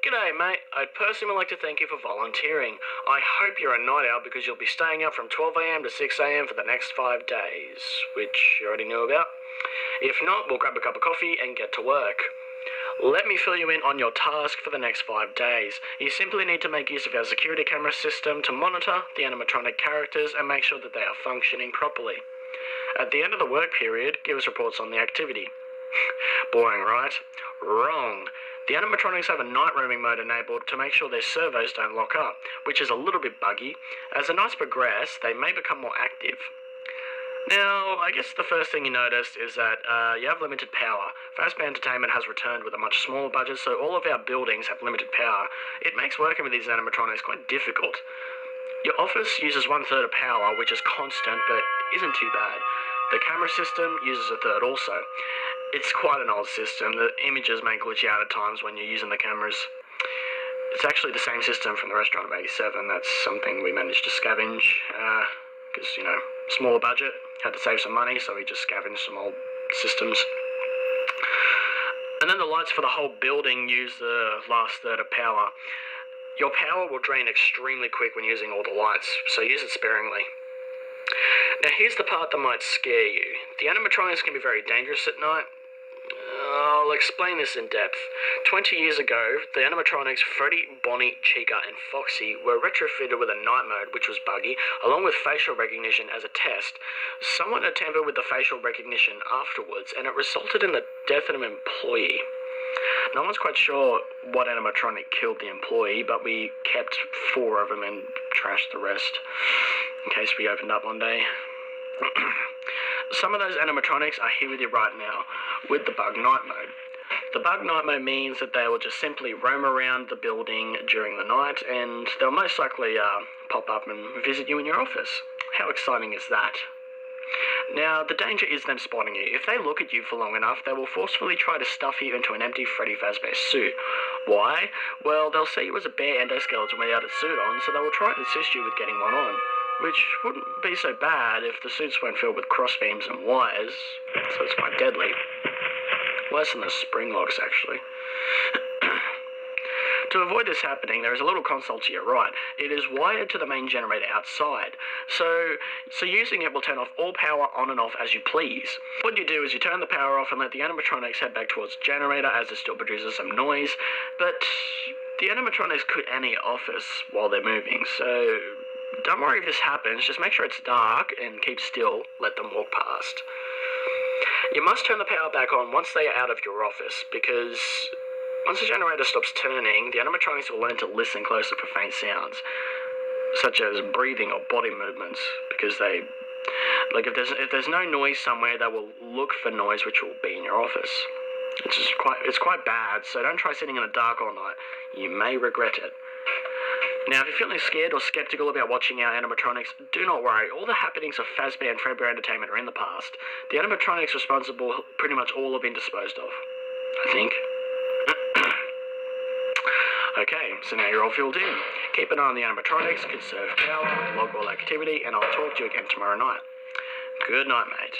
G'day, mate. I'd personally like to thank you for volunteering. I hope you're a night owl because you'll be staying up from 12 a.m. to 6 a.m. for the next 5 days, which you already knew about. If not, we'll grab a cup of coffee and get to work. Let me fill you in on your task for the next 5 days. You simply need to make use of our security camera system to monitor the animatronic characters and make sure that they are functioning properly. At the end of the work period, give us reports on the activity. Boring, right? Wrong. The animatronics have a night roaming mode enabled to make sure their servos don't lock up, which is a little bit buggy. As the nights progress, they may become more active. Now, I guess the first thing you noticed is that you have limited power. Fazbear Entertainment has returned with a much smaller budget, so all of our buildings have limited power. It makes working with these animatronics quite difficult. Your office uses 1/3 of power, which is constant, but isn't too bad. The camera system uses 1/3 also. It's quite an old system. The images may glitch out at times when you're using the cameras. It's actually the same system from the Restaurant of 87. That's something we managed to scavenge, because, smaller budget, had to save some money, so we just scavenged some old systems. And then the lights for the whole building use the last third of power. Your power will drain extremely quick when using all the lights, so use it sparingly. Now here's the part that might scare you. The animatronics can be very dangerous at night. I'll explain this in depth. 20 years ago, the animatronics Freddy, Bonnie, Chica, and Foxy were retrofitted with a night mode, which was buggy, along with facial recognition as a test. Someone had tampered with the facial recognition afterwards, and it resulted in the death of an employee. No one's quite sure what animatronic killed the employee, but we kept 4 of them and trashed the rest, in case we opened up one day. Some of those animatronics are here with you right now, with the bug night mode. The bug night mode means that they will just simply roam around the building during the night, and they'll most likely pop up and visit you in your office. How exciting is that? Now, the danger is them spotting you. If they look at you for long enough, they will forcefully try to stuff you into an empty Freddy Fazbear suit. Why? Well, they'll see you as a bare endoskeleton without a suit on, so they will try and assist you with getting one on. Which wouldn't be so bad if the suits weren't filled with crossbeams and wires, so it's quite deadly. Worse than the spring locks, actually. To avoid this happening, there is a little console to your right. It is wired to the main generator outside, so using it will turn off all power on and off as you please. What you do is you turn the power off and let the animatronics head back towards the generator as it still produces some noise, but the animatronics could enter your office while they're moving, so don't worry if this happens. Just make sure it's dark and keep still. Let them walk past. You must turn the power back on once they are out of your office, because once the generator stops turning, the animatronics will learn to listen closer for faint sounds, such as breathing or body movements, because if there's no noise somewhere, they will look for noise which will be in your office. It's quite bad, so don't try sitting in the dark all night. You may regret it. Now, if you're feeling scared or skeptical about watching our animatronics, do not worry. All the happenings of Fazbear and Fredbear Entertainment are in the past. The animatronics responsible pretty much all have been disposed of, I think. Okay, so now you're all filled in. Keep an eye on the animatronics, conserve power, log all activity, and I'll talk to you again tomorrow night. Good night, mate.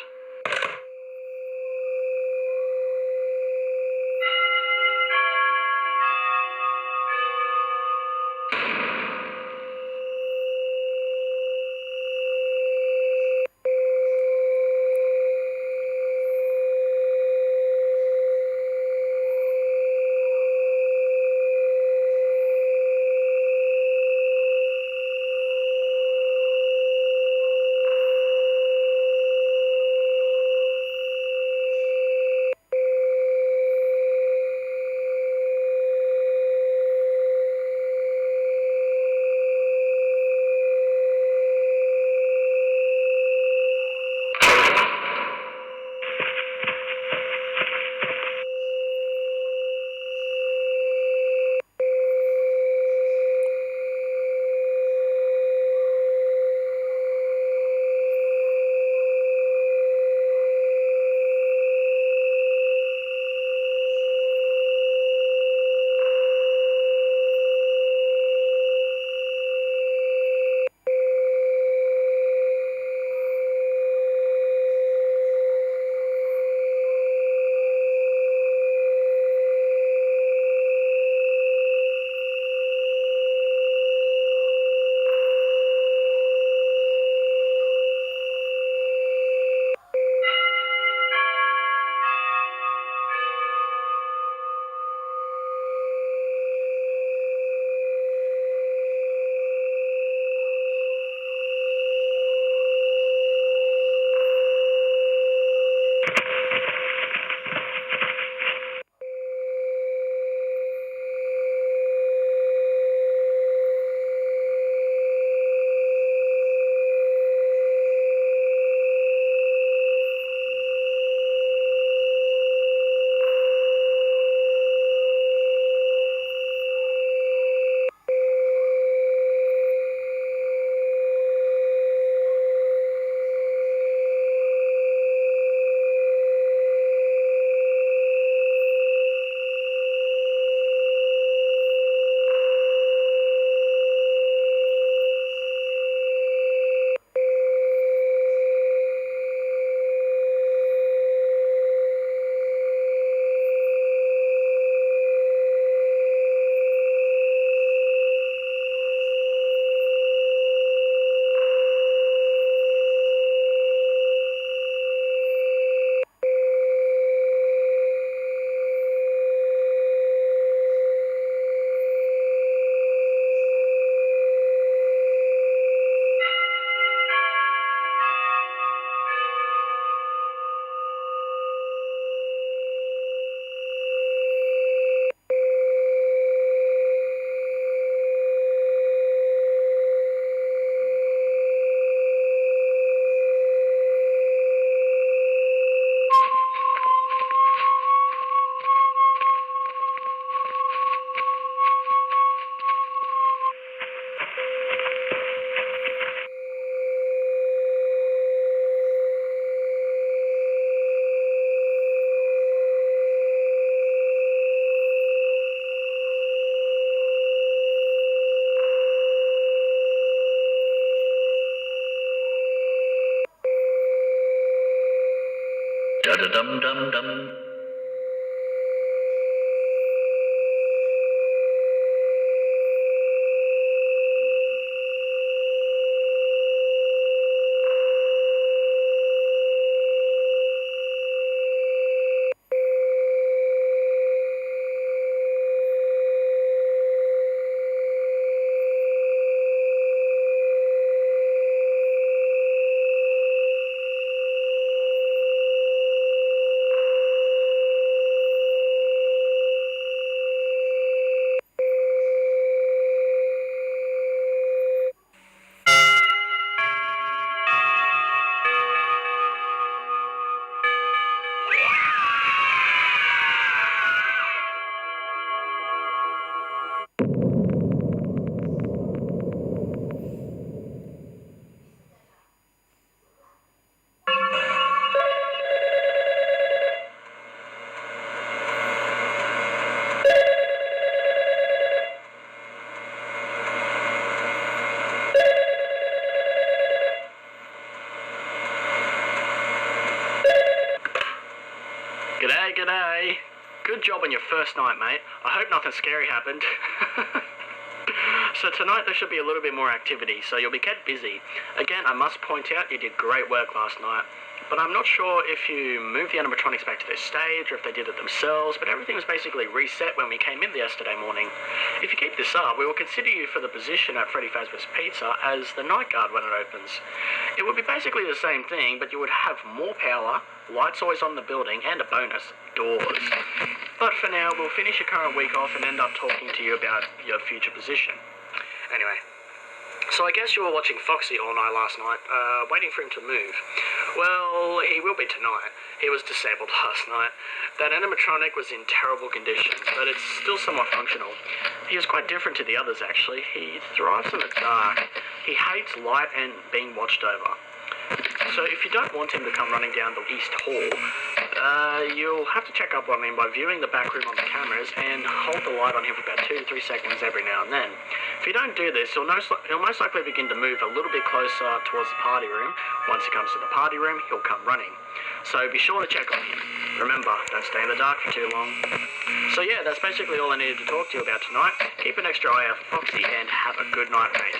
Da-da-dum-dum-dum. G'day, g'day. Good job on your first night, mate. I hope nothing scary happened. So tonight there should be a little bit more activity, so you'll be kept busy. Again, I must point out you did great work last night, but I'm not sure if you moved the animatronics back to their stage or if they did it themselves, but everything was basically reset when we came in yesterday morning. If you keep this up, we will consider you for the position at Freddy Fazbear's Pizza as the night guard when it opens. It would be basically the same thing, but you would have more power, lights always on the building, and a bonus, doors. But for now, we'll finish your current week off and end up talking to you about your future position. Anyway, so I guess you were watching Foxy all night last night, waiting for him to move. Well, he will be tonight. He was disabled last night. That animatronic was in terrible condition, but it's still somewhat functional. He is quite different to the others, actually. He thrives in the dark. He hates light and being watched over. So if you don't want him to come running down the East Hall, you'll have to check up on him by viewing the back room on the cameras and hold the light on him for about 2 to 3 seconds every now and then. If you don't do this, he'll most likely begin to move a little bit closer towards the party room. Once he comes to the party room, he'll come running. So be sure to check on him. Remember, don't stay in the dark for too long. So yeah, that's basically all I needed to talk to you about tonight. Keep an extra eye out for Foxy and have a good night, mate.